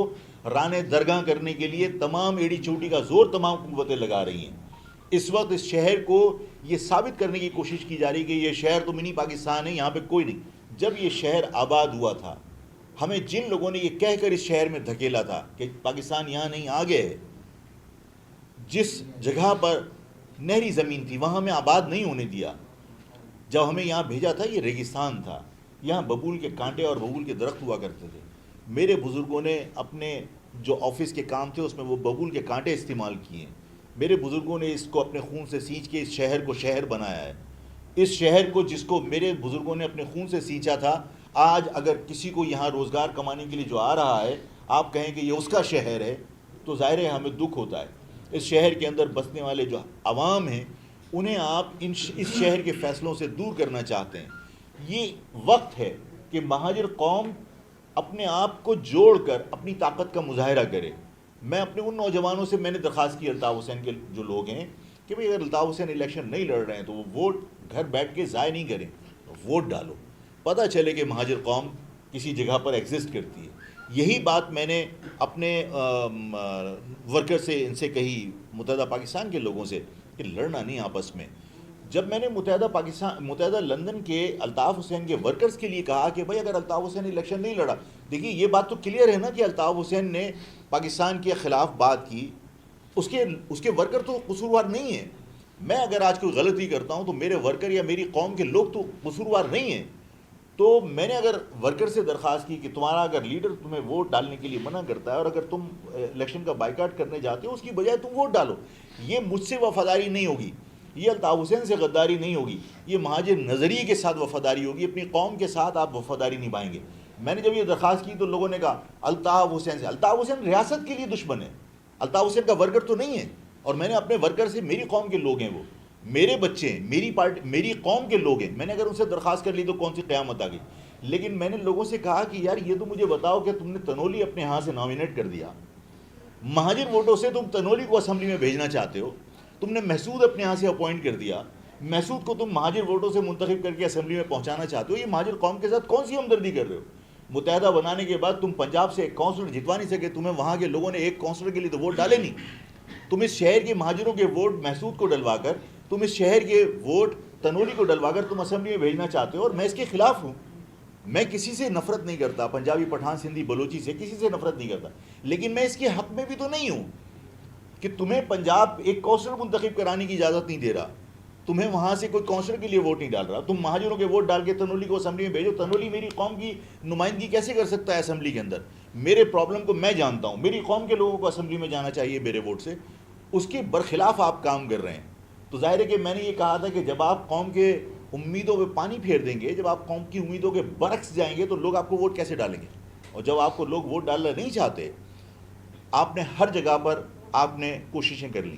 S1: رانے درگاہ کرنے کے لیے تمام ایڑی چوٹی کا زور تمام قوتیں لگا رہی ہیں. اس وقت اس شہر کو یہ ثابت کرنے کی کوشش کی جا رہی ہے کہ یہ شہر تو منی پاکستان ہے, یہاں پہ کوئی نہیں. جب یہ شہر آباد ہوا تھا, ہمیں جن لوگوں نے یہ کہہ کر اس شہر میں دھکیلا تھا کہ پاکستان یہاں نہیں آگے ہے, جس جگہ پر نہری زمین تھی وہاں ہمیں آباد نہیں ہونے دیا. جب ہمیں یہاں بھیجا تھا یہ ریگستان تھا, یہاں ببول کے کانٹے اور ببول کے درخت ہوا کرتے تھے. میرے بزرگوں نے اپنے جو آفس کے کام تھے اس میں وہ ببول کے کانٹے استعمال کیے. میرے بزرگوں نے اس کو اپنے خون سے سینچ کے اس شہر کو شہر بنایا ہے. اس شہر کو جس کو میرے بزرگوں نے اپنے خون سے سینچا تھا, آج اگر کسی کو یہاں روزگار کمانے کے لیے جو آ رہا ہے آپ کہیں کہ یہ اس کا شہر ہے تو ظاہر ہے ہمیں دکھ ہوتا ہے. اس شہر کے اندر بسنے والے جو عوام ہیں انہیں آپ اس شہر کے فیصلوں سے دور کرنا چاہتے ہیں. یہ وقت ہے کہ مہاجر قوم اپنے آپ کو جوڑ کر اپنی طاقت کا مظاہرہ کرے. میں اپنے ان نوجوانوں سے میں نے درخواست کی, الطاف حسین کے جو لوگ ہیں, کہ بھئی اگر الطاف حسین الیکشن نہیں لڑ رہے ہیں تو وہ ووٹ گھر بیٹھ کے ضائع نہیں کریں, ووٹ ڈالو, پتہ چلے کہ مہاجر قوم کسی جگہ پر ایگزسٹ کرتی ہے. یہی بات میں نے اپنے ورکر سے ان سے کہی, متحدہ پاکستان کے لوگوں سے, کہ لڑنا نہیں آپس میں. جب میں نے متحدہ لندن کے الطاف حسین کے ورکرز کے لیے کہا کہ بھئی اگر الطاف حسین الیکشن نہیں لڑا, دیکھیے یہ بات تو کلیئر ہے نا کہ الطاف حسین نے پاکستان کے خلاف بات کی, اس کے ورکر تو قصوروار نہیں ہیں. میں اگر آج کوئی غلطی کرتا ہوں تو میرے ورکر یا میری قوم کے لوگ تو قصوروار نہیں ہیں. تو میں نے اگر ورکر سے درخواست کی کہ تمہارا اگر لیڈر تمہیں ووٹ ڈالنے کے لیے منع کرتا ہے اور اگر تم الیکشن کا بائیکاٹ کرنے جاتے ہو اس کی بجائے تم ووٹ ڈالو. یہ مجھ سے وفاداری نہیں ہوگی, یہ الطاف حسین سے غداری نہیں ہوگی, یہ مہاجر نظریے کے ساتھ وفاداری ہوگی, اپنی قوم کے ساتھ آپ وفاداری نبھائیں گے. میں نے جب یہ درخواست کی تو لوگوں نے کہا الطاف حسین سے, الطاف حسین ریاست کے لیے دشمن ہے, الطاف حسین کا ورکر تو نہیں ہے. اور میں نے اپنے ورکر سے, میری قوم کے لوگ ہیں, وہ میرے بچے ہیں, میری پارٹی میری قوم کے لوگ ہیں, میں نے اگر ان سے درخواست کر لی تو کون سی قیامت آ گئی. لیکن میں نے لوگوں سے کہا کہ یار یہ تو مجھے بتاؤ کہ تم نے تنولی اپنے ہاں سے نامینیٹ کر دیا, مہاجر ووٹوں سے تم تنولی کو اسمبلی میں بھیجنا چاہتے ہو, تم نے محسود اپنے ہاں سے اپوائنٹ کر دیا, محسود کو تم مہاجر ووٹوں سے منتخب کر کے اسمبلی میں پہنچانا چاہتے ہو. یہ مہاجر قوم کے ساتھ کون سی ہمدردی کر رہے ہو؟ متحدہ بنانے کے بعد تم پنجاب سے ایک کونسلر جتوا نہیں سکے, تمہیں وہاں کے لوگوں نے ایک کونسلر کے لیے تو ووٹ ڈالے نہیں. تم اس شہر کے مہاجروں کے ووٹ محسود کو ڈلوا کر, تم اس شہر کے ووٹ تنولی کو ڈلوا کر تم اسمبلی میں بھیجنا چاہتے ہو, اور میں اس کے خلاف ہوں. میں کسی سے نفرت نہیں کرتا, پنجابی, پٹھان, سندھی, بلوچی سے کسی سے نفرت نہیں کرتا, لیکن میں اس کے حق میں بھی تو نہیں ہوں کہ تمہیں پنجاب ایک کونسلر منتخب کرانے کی اجازت نہیں دے رہا, تمہیں وہاں سے کوئی کونسلر کے لیے ووٹ نہیں ڈال رہا, تم مہاجروں کے ووٹ ڈال کے تنولی کو اسمبلی میں بھیجو. تنولی میری قوم کی نمائندگی کیسے کر سکتا ہے اسمبلی کے اندر؟ میرے پرابلم کو میں جانتا ہوں, میری قوم کے لوگوں کو اسمبلی میں جانا چاہیے میرے ووٹ سے, اس کے برخلاف آپ کام کر رہے ہیں. تو ظاہر ہے کہ میں نے یہ کہا تھا کہ جب آپ قوم کے امیدوں پہ پانی پھیر دیں گے، جب آپ قوم کی امیدوں کے برعکس جائیں گے تو لوگ آپ کو ووٹ کیسے ڈالیں گے؟ اور جب آپ کو لوگ ووٹ ڈالنا نہیں چاہتے، آپ نے ہر جگہ پر آپ نے کوششیں کر لی.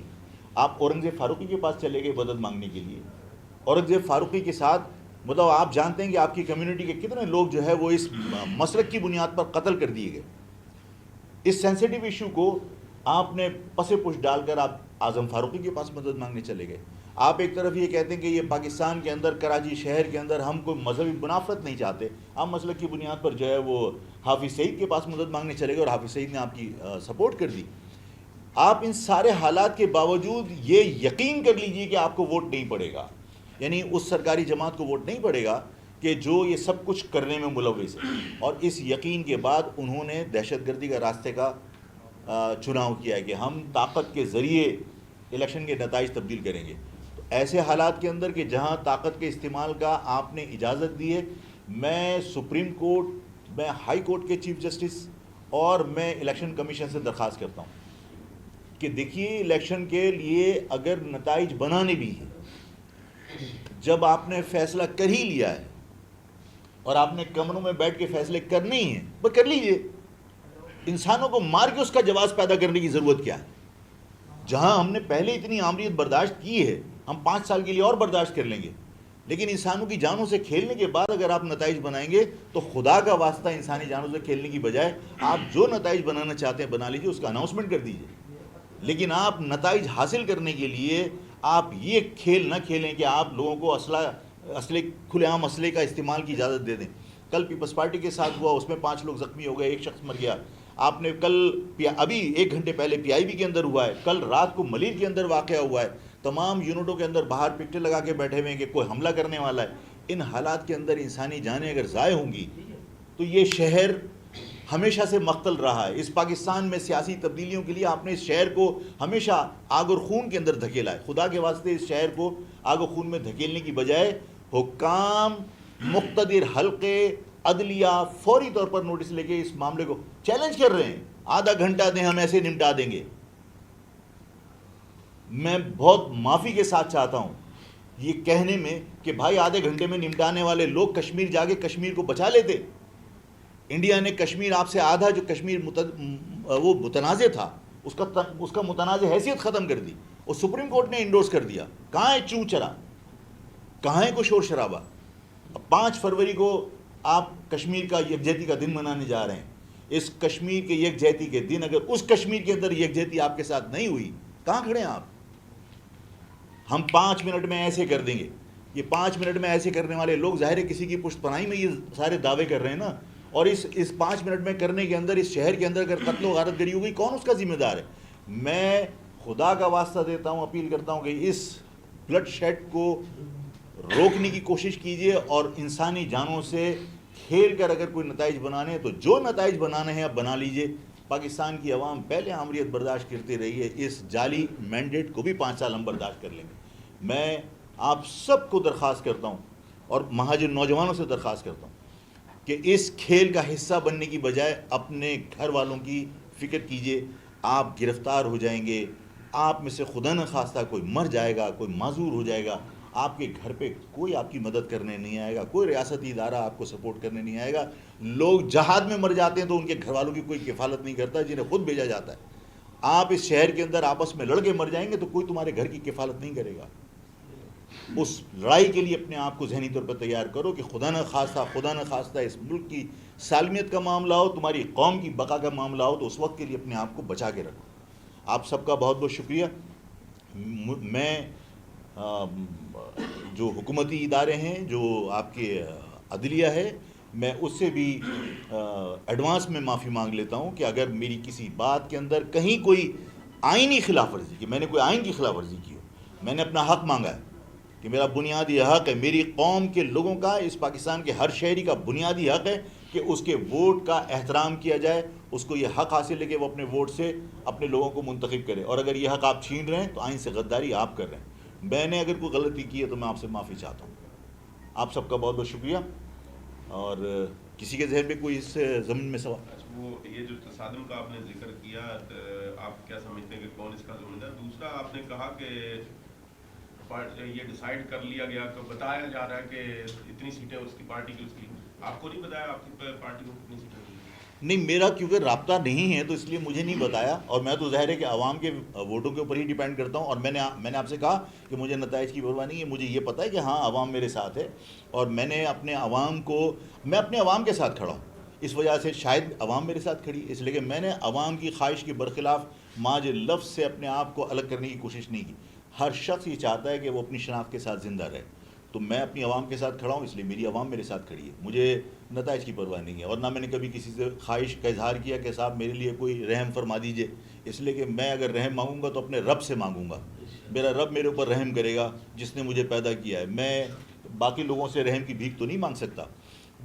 S1: آپ اورنگزیب فاروقی کے پاس چلے گئے مدد مانگنے کے لیے. اورنگزیب فاروقی کے ساتھ مطلب آپ جانتے ہیں کہ آپ کی کمیونٹی کے کتنے لوگ جو ہے وہ اس مسلک کی بنیاد پر قتل کر دیے گئے. اس سینسیٹیو ایشو کو آپ نے پس پش ڈال کر آپ اعظم فاروقی کے پاس مدد مانگنے چلے گئے. آپ ایک طرف یہ کہتے ہیں کہ یہ پاکستان کے اندر کراچی شہر کے اندر ہم کوئی مذہبی منافرت نہیں چاہتے، آپ مسلک کی بنیاد پر جو ہے وہ حافظ سعید کے پاس مدد مانگنے چلے گئے اور حافظ سعید نے آپ کی سپورٹ کر دی. آپ ان سارے حالات کے باوجود یہ یقین کر لیجئے کہ آپ کو ووٹ نہیں پڑے گا، یعنی اس سرکاری جماعت کو ووٹ نہیں پڑے گا کہ جو یہ سب کچھ کرنے میں ملوث ہے. اور اس یقین کے بعد انہوں نے دہشت گردی کا راستے کا چناؤ کیا ہے کہ ہم طاقت کے ذریعے الیکشن کے نتائج تبدیل کریں گے. تو ایسے حالات کے اندر کہ جہاں طاقت کے استعمال کا آپ نے اجازت دی ہے، میں سپریم کورٹ، میں ہائی کورٹ کے چیف جسٹس اور میں الیکشن کمیشن سے درخواست کرتا ہوں کہ دیکھیے الیکشن کے لیے اگر نتائج بنانے بھی ہیں، جب آپ نے فیصلہ کر ہی لیا ہے اور آپ نے کمروں میں بیٹھ کے فیصلے کرنے ہی ہیں، وہ کر لیجئے. انسانوں کو مار کے اس کا جواز پیدا کرنے کی ضرورت کیا ہے؟ جہاں ہم نے پہلے اتنی آمریت برداشت کی ہے، ہم 5 سال کے لیے اور برداشت کر لیں گے. لیکن انسانوں کی جانوں سے کھیلنے کے بعد اگر آپ نتائج بنائیں گے تو خدا کا واسطہ انسانی جانوں سے کھیلنے کی بجائے آپ جو نتائج بنانا چاہتے ہیں بنا لیجئے، اس کا اناؤنسمنٹ کر دیجئے. لیکن آپ نتائج حاصل کرنے کے لیے آپ یہ کھیل نہ کھیلیں کہ آپ لوگوں کو اسلحے کھلے عام اسلحے کا استعمال کی اجازت دے دیں. کل پیپلز پارٹی کے ساتھ ہوا، اس میں 5 لوگ زخمی ہو گئے، 1 شخص مر گیا. آپ نے کل ابھی 1 گھنٹے پہلے پی آئی بی کے اندر ہوا ہے، کل رات کو ملیر کے اندر واقعہ ہوا ہے. تمام یونٹوں کے اندر باہر پکٹیں لگا کے بیٹھے ہوئے ہیں کہ کوئی حملہ کرنے والا ہے. ان حالات کے اندر انسانی جانیں اگر ضائع ہوں گی تو یہ شہر ہمیشہ سے مقتل رہا ہے. اس پاکستان میں سیاسی تبدیلیوں کے لیے آپ نے اس شہر کو ہمیشہ آگ اور خون کے اندر دھکیلا ہے. خدا کے واسطے اس شہر کو آگ و خون میں دھکیلنے کی بجائے حکام، مقتدر حلقے، عدلیہ فوری طور پر نوٹس لے کے اس معاملے کو چیلنج کر رہے ہیں. آدھا گھنٹہ دیں، ہم ایسے نمٹا دیں گے. میں بہت معافی کے ساتھ چاہتا ہوں یہ کہنے میں کہ بھائی آدھے گھنٹے میں نمٹانے والے لوگ کشمیر جا کے کشمیر کو بچا لیتے. انڈیا نے کشمیر آپ سے آدھا جو کشمیر وہ متنازع تھا اس کا متنازع حیثیت ختم کر دی اور سپریم کورٹ نے انڈورس کر دیا. کہاں ہے چوں چرا، کہاں ہے کوئی شور شرابہ؟ 5 فروری کو آپ کشمیر کا یکجہتی کا دن منانے جا رہے ہیں. اس کشمیر کے یکجہتی کے دن اگر اس کشمیر کے اندر یکجہتی آپ کے ساتھ نہیں ہوئی، کہاں کھڑے ہیں آپ؟ ہم 5 منٹ میں ایسے کر دیں گے. یہ 5 منٹ میں ایسے کرنے والے لوگ ظاہر ہے کسی کی پشت پناہی میں یہ سارے دعوے کر رہے ہیں نا. اور اس 5 منٹ میں کرنے کے اندر اس شہر کے اندر اگر قتل و غارت گری ہو گئی، کون اس کا ذمہ دار ہے؟ میں خدا کا واسطہ دیتا ہوں، اپیل کرتا ہوں کہ اس بلڈ شیڈ کو روکنے کی کوشش کیجئے اور انسانی جانوں سے کھیل کر اگر کوئی نتائج بنانے ہیں تو جو نتائج بنانے ہیں اب بنا لیجئے. پاکستان کی عوام پہلے آمریت برداشت کرتی رہی ہے، اس جعلی مینڈیٹ کو بھی 5 سال ہم برداشت کر لیں گے. میں آپ سب کو درخواست کرتا ہوں اور مہاجر نوجوانوں سے درخواست کرتا ہوں کہ اس کھیل کا حصہ بننے کی بجائے اپنے گھر والوں کی فکر کیجئے. آپ گرفتار ہو جائیں گے، آپ میں سے خدا نخواستہ کوئی مر جائے گا، کوئی معذور ہو جائے گا، آپ کے گھر پہ کوئی آپ کی مدد کرنے نہیں آئے گا، کوئی ریاستی ادارہ آپ کو سپورٹ کرنے نہیں آئے گا. لوگ جہاد میں مر جاتے ہیں تو ان کے گھر والوں کی کوئی کفالت نہیں کرتا، جنہیں خود بھیجا جاتا ہے. آپ اس شہر کے اندر آپس میں لڑ کے مر جائیں گے تو کوئی تمہارے گھر کی کفالت نہیں کرے گا. اس لڑائی کے لیے اپنے آپ کو ذہنی طور پر تیار کرو کہ خدا نہ خواستہ اس ملک کی سالمیت کا معاملہ ہو، تمہاری قوم کی بقا کا معاملہ ہو، تو اس وقت کے لیے اپنے آپ کو بچا کے رکھو. آپ سب کا بہت بہت شکریہ. میں جو حکومتی ادارے ہیں، جو آپ کے عدلیہ ہے، میں اس سے بھی ایڈوانس میں معافی مانگ لیتا ہوں کہ اگر میری کسی بات کے اندر کہیں کوئی آئینی خلاف ورزی کی، میں نے کوئی آئین کی خلاف ورزی کی ہو. میں نے اپنا حق مانگا ہے کہ میرا بنیادی حق ہے، میری قوم کے لوگوں کا، اس پاکستان کے ہر شہری کا بنیادی حق ہے کہ اس کے ووٹ کا احترام کیا جائے. اس کو یہ حق حاصل ہے کہ وہ اپنے ووٹ سے اپنے لوگوں کو منتخب کرے، اور اگر یہ حق آپ چھین رہے ہیں تو آئین سے غداری آپ کر رہے ہیں. میں نے اگر کوئی غلطی کی ہے تو میں آپ سے معافی چاہتا ہوں. آپ سب کا بہت بہت شکریہ. اور کسی کے ذہن میں کوئی اس ضمن میں سوال؟
S2: وہ یہ جو تصادم کا آپ نے ذکر کیا، آپ کیا سمجھتے ہیں کہ کون اس کا ذمہ دار؟ دوسرا آپ نے کہا کہ یہ ڈیسائیڈ کر لیا گیا کہ بتایا جا رہا ہے کہ اتنی سیٹیں اس کی پارٹی کی، اس کی آپ کو نہیں بتایا آپ کی پارٹی کو کتنی سیٹیں ملی؟
S1: نہیں، میرا کیونکہ رابطہ نہیں ہے تو اس لیے مجھے نہیں بتایا، اور میں تو ظاہر ہے کہ عوام کے ووٹوں کے اوپر ہی ڈیپینڈ کرتا ہوں، اور میں نے آپ سے کہا کہ مجھے نتائج کی پرواہ نہیں ہے، مجھے یہ پتہ ہے کہ ہاں عوام میرے ساتھ ہے، اور میں اپنے عوام کے ساتھ کھڑا ہوں، اس وجہ سے شاید عوام میرے ساتھ کھڑی ہے، اس لیے کہ میں نے عوام کی خواہش کے برخلاف ماج لفظ سے اپنے آپ کو الگ کرنے کی کوشش نہیں کی۔ ہر شخص یہ چاہتا ہے کہ وہ اپنی شناخت کے ساتھ زندہ رہے، تو میں اپنی عوام کے ساتھ کھڑا ہوں، اس لیے میری عوام میرے ساتھ کھڑی ہے، مجھے نتائج کی پرواہ نہیں ہے، اور نہ میں نے کبھی کسی سے خواہش کا اظہار کیا کہ صاحب میرے لیے کوئی رحم فرما دیجئے، اس لیے کہ میں اگر رحم مانگوں گا تو اپنے رب سے مانگوں گا، میرا رب میرے اوپر رحم کرے گا جس نے مجھے پیدا کیا ہے، میں باقی لوگوں سے رحم کی بھیک تو نہیں مانگ سکتا۔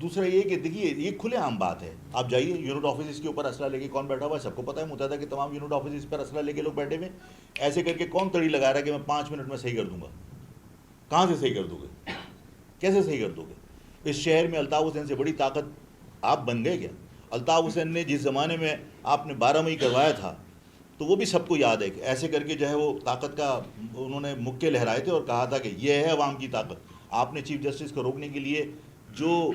S1: دوسرا یہ کہ دیکھیے یہ کھلے عام بات ہے، آپ جائیے یونٹ آفیسز کے اوپر اسلحہ لے کے کون بیٹھا ہوا ہے، سب کو پتہ ہے، متحدہ کے تمام یونٹ آفیسز پر اسلحہ لے کے لوگ بیٹھے ہوئے، ایسے کر کے کون تڑی لگا رہا ہے کہ میں 5 منٹ میں صحیح کر دوں گا؟ کہاں سے صحیح کر دو گے؟ کیسے صحیح کر دو گے؟ اس شہر میں الطاف حسین سے بڑی طاقت آپ بن گئے کیا؟ الطاف حسین نے جس زمانے میں آپ نے 12 مئی کروایا تھا تو وہ بھی سب کو یاد ہے کہ ایسے کر کے جو ہے وہ طاقت کا انہوں نے مکے لہرائے تھے اور کہا تھا کہ یہ ہے عوام کی طاقت۔ آپ نے چیف جسٹس کو روکنے کے لیے جو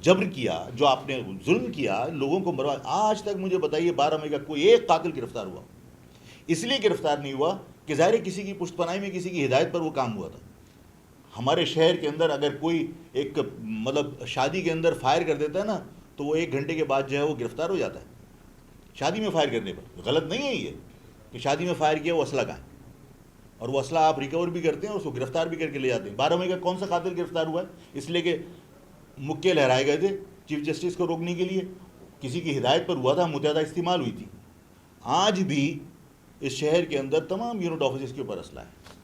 S1: جبر کیا، جو آپ نے ظلم کیا، لوگوں کو مروا، آج تک مجھے بتائیے 12 مئی کا کوئی ایک قاتل گرفتار ہوا؟ اس لیے گرفتار نہیں ہوا کہ ظاہر کسی کی پشت پناہی میں کسی کی ہدایت پر وہ کام ہوا تھا۔ ہمارے شہر کے اندر اگر کوئی ایک شادی کے اندر فائر کر دیتا ہے نا تو وہ 1 گھنٹے کے بعد جو ہے وہ گرفتار ہو جاتا ہے، شادی میں فائر کرنے پر۔ غلط نہیں ہے یہ کہ شادی میں فائر کیا وہ اسلحہ کہاں ہے، اور وہ اسلحہ آپ ریکور بھی کرتے ہیں اور اس کو گرفتار بھی کر کے لے جاتے ہیں۔ 12 مئی کا کون سا قاتل گرفتار ہوا ہے؟ اس لیے کہ مکے لہرائے گئے تھے چیف جسٹس کو روکنے کے لیے، کسی کی ہدایت پر ہوا تھا، متحدہ استعمال ہوئی تھی۔ آج بھی اس شہر کے اندر تمام یونٹ آفیسز کے اوپر اسلحہ ہے،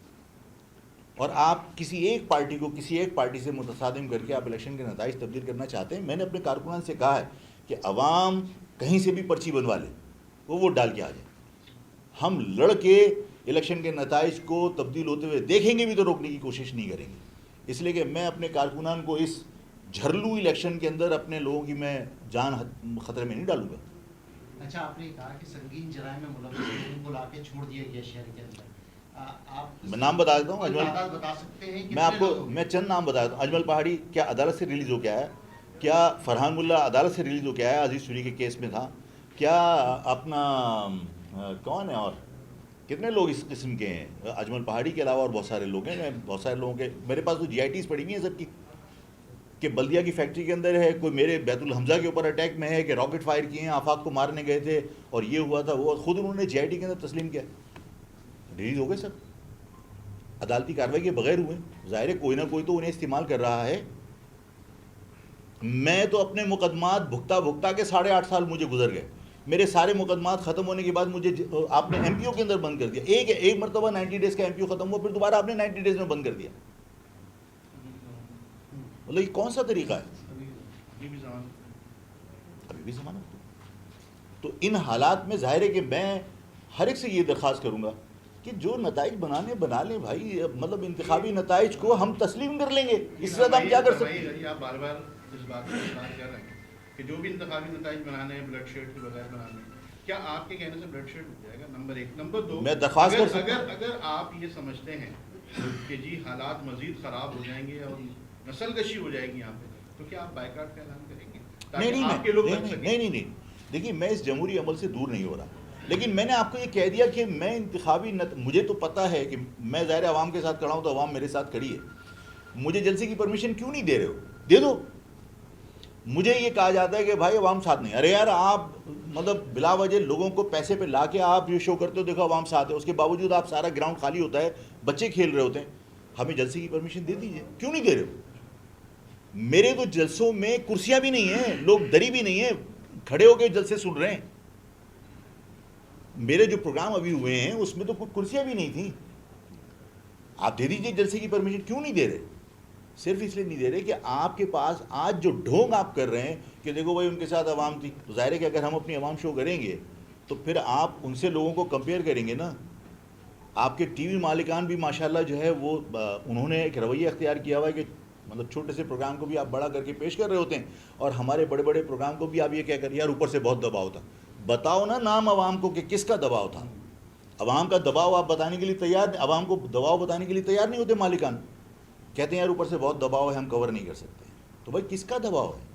S1: اور آپ کسی ایک پارٹی کو کسی ایک پارٹی سے متصادم کر کے آپ الیکشن کے نتائج تبدیل کرنا چاہتے ہیں۔ میں نے اپنے کارکنان سے کہا ہے کہ عوام کہیں سے بھی پرچی بنوا لے، وہ ووٹ ڈال کے آ جائے، ہم لڑ کے الیکشن کے نتائج کو تبدیل ہوتے ہوئے دیکھیں گے بھی تو روکنے کی کوشش نہیں کریں گے، اس لیے کہ میں اپنے کارکنان کو اس جھرلو الیکشن کے اندر اپنے لوگوں کی میں جان خطرے میں نہیں ڈالوں گا۔
S3: اچھا، آپ نے کہا کہ سنگین جرائم میں ملوث لوگوں کو لا کے چھوڑ دیا گیا شہر کے اندر، آپ
S1: میں نام بتا دیتا ہوں،
S3: تعداد بتا سکتے ہیں؟
S1: میں آپ کو چند نام بتا دیتا ہوں۔ اجمل پہاڑی کیا عدالت سے ریلیز ہو کے آیا؟ کیا فرحان ملا عدالت سے ریلیز ہو کے آیا؟ عزیز چوری کے کیس میں تھا۔ کیا اپنا کون ہے، اور کتنے لوگ اس قسم کے ہیں اجمل پہاڑی کے علاوہ، اور بہت سارے لوگ ہیں، میں بہت سارے لوگوں کے میرے پاس تو GITs پڑی ہوئی ہیں سب کی، کہ بلدیہ کی فیکٹری کے اندر ہے، کوئی میرے بیت الحمزہ کے اوپر اٹیک میں ہے کہ راکٹ فائر کیے ہیں، آفاق کو مارنے گئے تھے اور یہ ہوا تھا، وہ خود انہوں نے GIT کے اندر تسلیم کیا، ریلیز ہو گئے سب، عدالتی کارروائی کے بغیر ہوئے۔ ظاہر ہے کوئی نہ کوئی تو انہیں استعمال کر رہا ہے۔ میں تو اپنے مقدمات بھگتا کے 8.5 سال مجھے گزر گئے، میرے سارے مقدمات ختم ہونے کے بعد مجھے آپ نے MPO کے اندر بند کر دیا، ایک مرتبہ 90 ڈیز کا MPO ختم ہوا، پھر دوبارہ آپ نے 90 ڈیز میں بند کر دیا۔ مطلب یہ کون سا طریقہ ہے؟ ابھی بھی ضمانت۔ تو ان حالات میں ظاہر ہے کہ میں ہر ایک سے یہ درخواست کروں گا کہ جو نتائج بنا لیں بھائی، مطلب انتخابی نتائج کو ہم تسلیم کر لیں گے، اس سے زیادہ ہم کیا کر سکتے ہیں؟
S4: آپ بار بار اس بات پر اصرار کر رہے ہیں کہ جو بھی انتخابی نتائج بنانے ہیں بلڈ شیڈ کے بغیر بنانے ہیں، کیا آپ کے کہنے سے بلڈ شیڈ ہو جائے گا؟ نمبر 1۔ نمبر 2،
S1: میں درخواست کر سکتا ہوں
S4: اگر آپ یہ سمجھتے ہیں کہ جی حالات مزید خراب ہو جائیں گے اور نسل کشی ہو جائے گی یہاں پہ، تو کیا آپ بائیکاٹ کا اعلان کریں گے تاکہ آپ کے لوگ بچ سکیں؟
S1: نہیں، دیکھیے میں اس جمہوری عمل سے دور نہیں ہو رہا، لیکن میں نے آپ کو یہ کہہ دیا کہ میں مجھے تو پتہ ہے کہ میں ظاہر عوام کے ساتھ کھڑا ہوں تو عوام میرے ساتھ کھڑی ہے، مجھے جلسے کی پرمیشن کیوں نہیں دے رہے ہو؟ دے دو۔ مجھے یہ کہا جاتا ہے کہ بھائی عوام ساتھ نہیں، ارے یار آپ مطلب بلا وجہ لوگوں کو پیسے پہ لا کے آپ یہ شو کرتے ہو دیکھو عوام ساتھ ہے، اس کے باوجود آپ سارا گراؤنڈ خالی ہوتا ہے، بچے کھیل رہے ہوتے ہیں، ہمیں جلسے کی پرمیشن دے دیجیے، کیوں نہیں دے رہے ہو؟ میرے تو جلسوں میں کرسیاں بھی نہیں ہیں، لوگ دری بھی نہیں ہیں، کھڑے ہو کے جلسے سن رہے ہیں۔ میرے جو پروگرام ابھی ہوئے ہیں اس میں تو کوئی کرسیاں بھی نہیں تھیں، آپ دے دیجیے جلسے کی پرمیشن، کیوں نہیں دے رہے؟ صرف اس لیے نہیں دے رہے کہ آپ کے پاس آج جو ڈھونگ آپ کر رہے ہیں کہ دیکھو بھائی ان کے ساتھ عوام تھی، تو ظاہر ہے کہ اگر ہم اپنی عوام شو کریں گے تو پھر آپ ان سے لوگوں کو کمپیئر کریں گے نا۔ آپ کے ٹی وی مالکان بھی ماشاءاللہ جو ہے وہ انہوں نے ایک رویہ اختیار کیا ہوا ہے کہ مطلب چھوٹے سے پروگرام کو بھی آپ بڑا کر کے پیش کر رہے ہوتے ہیں، اور ہمارے بڑے بڑے پروگرام کو بھی آپ یہ کہہ کر یار اوپر سے بہت دباؤ تھا۔ بتاؤ نا نام عوام کو کہ کس کا دباؤ تھا۔ عوام کا دباؤ آپ بتانے کے لیے تیار، عوام کو دباؤ بتانے کے لیے تیار نہیں ہوتے مالکان، کہتے ہیں یار اوپر سے بہت دباؤ ہے، ہم کور نہیں کر سکتے. تو بھائی کس کا دباؤ ہے؟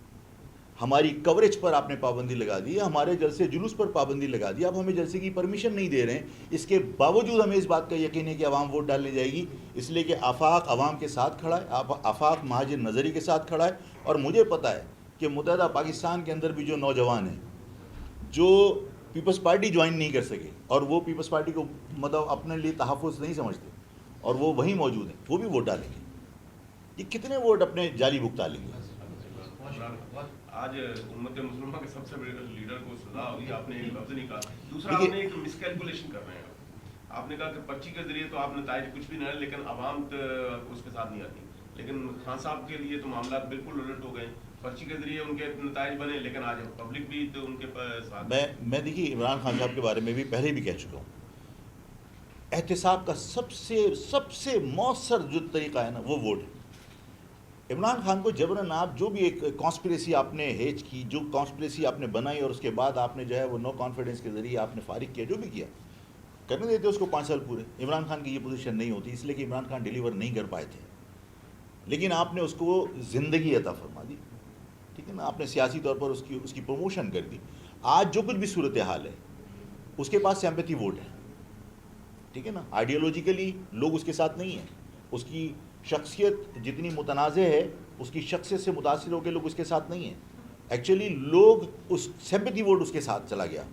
S1: ہماری کوریج پر آپ نے پابندی لگا دی ہے، ہمارے جلسے جلوس پر پابندی لگا دی، آپ ہمیں جلسے کی پرمیشن نہیں دے رہے ہیں. اس کے باوجود ہمیں اس بات کا یقین ہے کہ عوام ووٹ ڈالنے جائے گی، اس لیے کہ آفاق عوام کے ساتھ کھڑا ہے، آفاق مہاجر نظری کے ساتھ کھڑا ہے. اور مجھے پتہ ہے کہ متحدہ پاکستان کے اندر بھی جو نوجوان ہیں جو پیپلز پارٹی جوائن نہیں کر سکے اور وہ پیپلز پارٹی کو مطلب اپنے لیے تحفظ نہیں سمجھتے اور وہ وہیں موجود ہیں، وہ بھی ووٹ ڈالیں گے. یہ کتنے ووٹ اپنے جعلی بھگتا لیں گے؟
S2: آج امت مسلمہ کے سب سے بڑے لیڈر کو سزا ہوئی، آپ نے ایک لفظ نہیں کہا. دوسرا آپ نے ایک مس کیلکولیشن کر رہے ہیں، آپ نے کہا کہ پرچی کے ذریعے تو آپ نتائج کچھ بھی نہ ہے لیکن عوام اس کے ساتھ نہیں آتی. لیکن خان صاحب کے لیے تو معاملات بالکل الٹ ہو گئے، پرچی کے ذریعے ان کے نتائج بنے لیکن آج پبلک بھی تو ان کے ساتھ.
S1: میں دیکھیے عمران خان صاحب کے بارے میں بھی پہلے بھی کہہ چکا ہوں، احتساب کا سب سے مؤثر جو طریقہ ہے نا وہ ووٹ ہے. عمران خان کو جبراً آپ جو بھی ایک کانسپریسی آپ نے ہیج کی، جو کانسپریسی آپ نے بنائی اور اس کے بعد آپ نے جو ہے وہ نو کانفیڈنس کے ذریعے آپ نے فارغ کیا، جو بھی کیا، کرنے دیتے اس کو 5 سال پورے. عمران خان کی یہ پوزیشن نہیں ہوتی، اس لیے کہ عمران خان ڈیلیور نہیں کر پائے تھے، لیکن آپ نے اس کو زندگی عطا فرما دی، ٹھیک ہے نا. آپ نے سیاسی طور پر اس کی پروموشن کر دی. آج جو کچھ بھی صورتحال ہے اس کے پاس سیمپیتھی ووٹ ہے، ٹھیک ہے نا. آئیڈیالوجیکلی لوگ اس کے ساتھ نہیں ہیں، اس کی شخصیت جتنی متنازع ہے اس کی شخصیت سے متاثر ہو کے لوگ اس کے ساتھ نہیں ہیں. ایکچولی لوگ اس سیمپیتھی ووٹ اس کے ساتھ چلا گیا،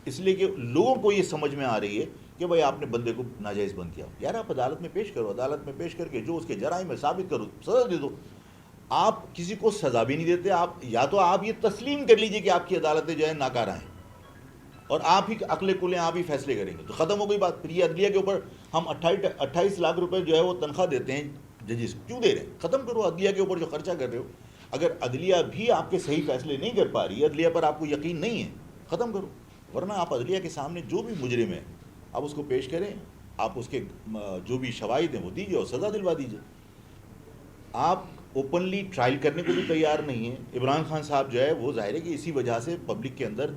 S1: اس لیے کہ لوگوں کو یہ سمجھ میں آ رہی ہے کہ بھائی آپ نے بندے کو ناجائز بند کیا. یار آپ عدالت میں پیش کرو، عدالت میں پیش کر کے جو اس کے جرائم ہے ثابت کرو، سزا دے دو. آپ کسی کو سزا بھی نہیں دیتے. آپ یا تو آپ یہ تسلیم کر لیجئے کہ آپ کی عدالتیں جو ہے ناکارہ ہیں اور آپ ہی عقل کلیں آپ ہی فیصلے کریں گے، تو ختم ہو گئی بات. پھر یہ عدلیہ کے اوپر ہم 28 لاکھ روپے جو ہے وہ تنخواہ دیتے ہیں ججز، کیوں دے رہے ہیں؟ ختم کرو عدلیہ کے اوپر جو خرچہ کر رہے ہو. اگر عدلیہ بھی آپ کے صحیح فیصلے نہیں کر پا رہی ہے، عدلیہ پر آپ کو یقین نہیں ہے، ختم کرو. ورنہ آپ عدلیہ کے سامنے جو بھی مجرم ہے آپ اس کو پیش کریں، آپ اس کے جو بھی شواہد ہیں وہ دیجیے اور سزا دلوا دیجیے. آپ اوپنلی ٹرائل کرنے کو بھی تیار نہیں ہیں. عمران خان صاحب جو ہے وہ ظاہر ہے کہ اسی وجہ سے پبلک کے اندر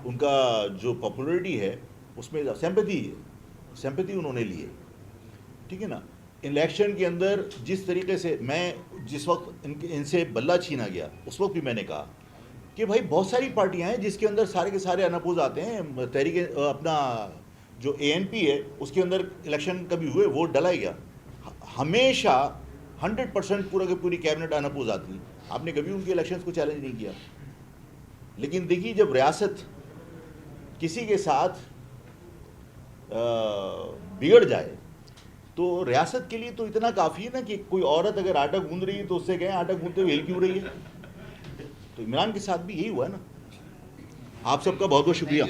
S1: ان کا جو پاپولرٹی ہے اس میں سیمپیتھی انہوں نے لی ہے، ٹھیک ہے نا. الیکشن کے اندر جس طریقے سے جس وقت ان سے بلہ چھینا گیا اس وقت بھی میں نے کہا کہ بھائی بہت ساری پارٹیاں ہیں جس کے اندر سارے کے سارے انپوز آتے ہیں. تحریک اپنا جو ANP ہے اس کے اندر الیکشن کبھی ہوئے ووٹ ڈلا گیا، ہمیشہ 100% پورا کی پوری کیبنٹ انپوز آتی ہے. آپ نے کبھی ان کے الیکشنز کو چیلنج نہیں کیا. لیکن دیکھیے جب ریاست کسی کے ساتھ بگڑ جائے تو ریاست کے لیے تو اتنا کافی ہے نا کہ کوئی عورت اگر آٹا گوندھ رہی ہے تو اس سے کہیں آٹا گوندھتے ہوئے ہل کیوں رہی ہے. تو عمران کے ساتھ بھی یہی ہوا ہے نا. آپ سب کا بہت بہت شکریہ.